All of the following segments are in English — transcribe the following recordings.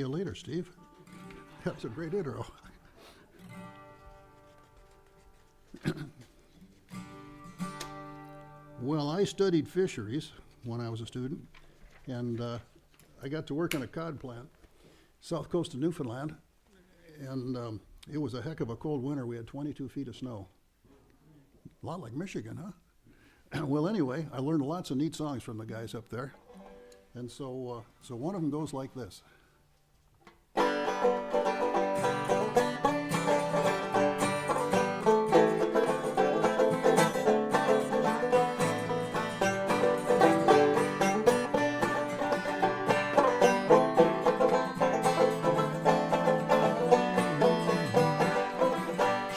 See you later, Steve. That's a great intro. Well, I studied fisheries when I was a student, and I got to work on a cod plant, south coast of Newfoundland, and it was a heck of a cold winter. We had 22 feet of snow. A lot like Michigan, huh? Well, anyway, I learned lots of neat songs from the guys up there, and so one of them goes like this.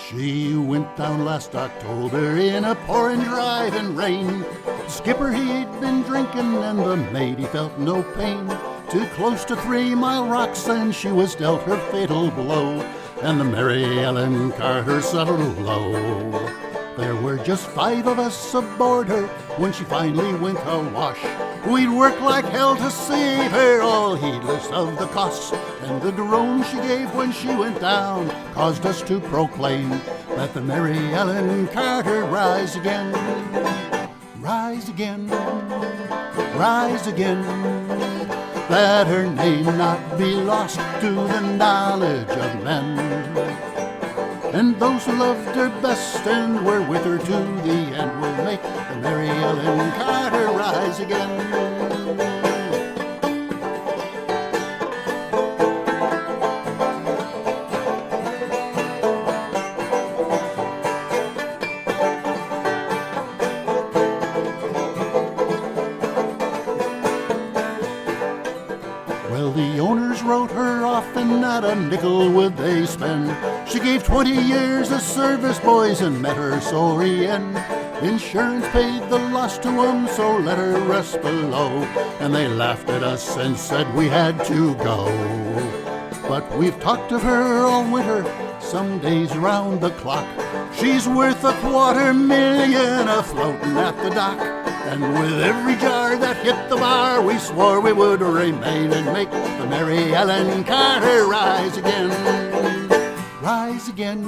She went down last October in a pouring driving rain. The skipper, he'd been drinking, and the mate, he felt no pain. Too close to 3 Mile Rocks, and she was dealt her fatal blow, and the Mary Ellen Carter settled low. There were just 5 of us aboard her when she finally went awash. We'd work like hell to save her, all heedless of the cost, and the groan she gave when she went down caused us to proclaim, let the Mary Ellen Carter rise again, rise again, rise again. Let her name not be lost to the knowledge of men. And those who loved her best and were with her to the end will make the Mary Ellen Carter rise again. Well, the owners wrote her off and not a nickel would they spend. She gave 20 years of service, boys, and met her sorry end. Insurance paid the loss to 'em, so let her rest below. And they laughed at us and said we had to go. But we've talked of her all winter, some days round the clock. She's worth $250,000 a-floating at the dock. And with every jar that hit the bar, we swore we would remain and make the Mary Ellen Carter rise again. Rise again,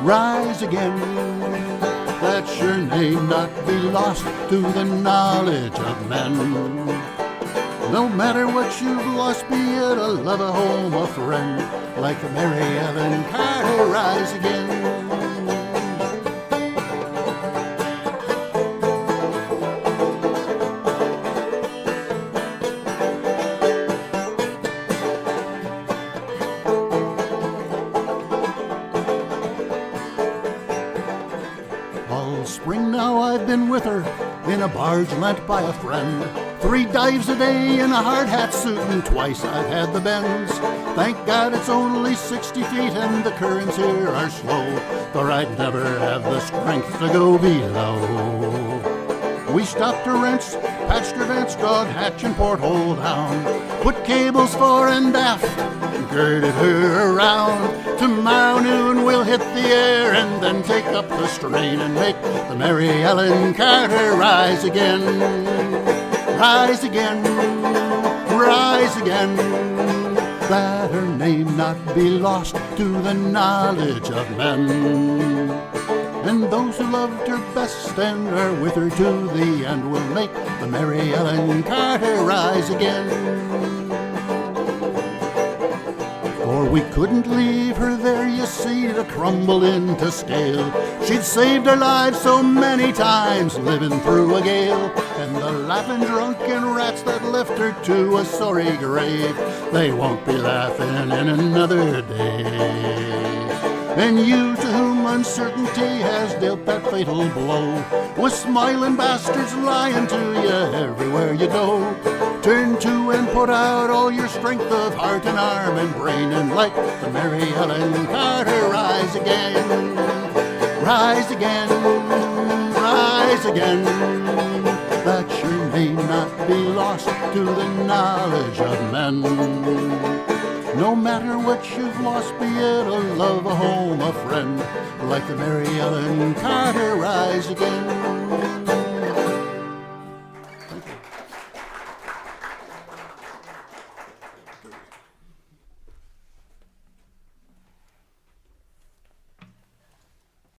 rise again. Let your name not be lost to the knowledge of men. No matter what you've lost, be it a love, a home, a friend, like the Mary Ellen Carter rise again. All spring now I've been with her in a barge lent by a friend. 3 dives a day in a hard hat suit, and twice I've had the bends. Thank God it's only 60 feet and the currents here are slow, for I'd never have the strength to go below. We stopped her rents, patched her vents, dog hatch and porthole down, put cables fore and aft, girded her around. Tomorrow noon we'll hit the air and then take up the strain and make the Mary Ellen Carter rise again. Rise again, rise again. Let her name not be lost to the knowledge of men. And those who loved her best and are with her to the end will make the Mary Ellen Carter rise again. For we couldn't leave her there, you see, to crumble into scale. She'd saved our lives so many times, living through a gale. And the laughing drunken rats that left her to a sorry grave, they won't be laughing in another day. And you to whom uncertainty has dealt that fatal blow, with smiling bastards lying to you everywhere you go, turn to and put out all your strength of heart and arm and brain, and like the Mary Ellen Carter rise again. Rise again, rise again. Let your name not be lost to the knowledge of men. No matter what you've lost, be it a love, a home, a friend, like the Mary Ellen Carter rise again.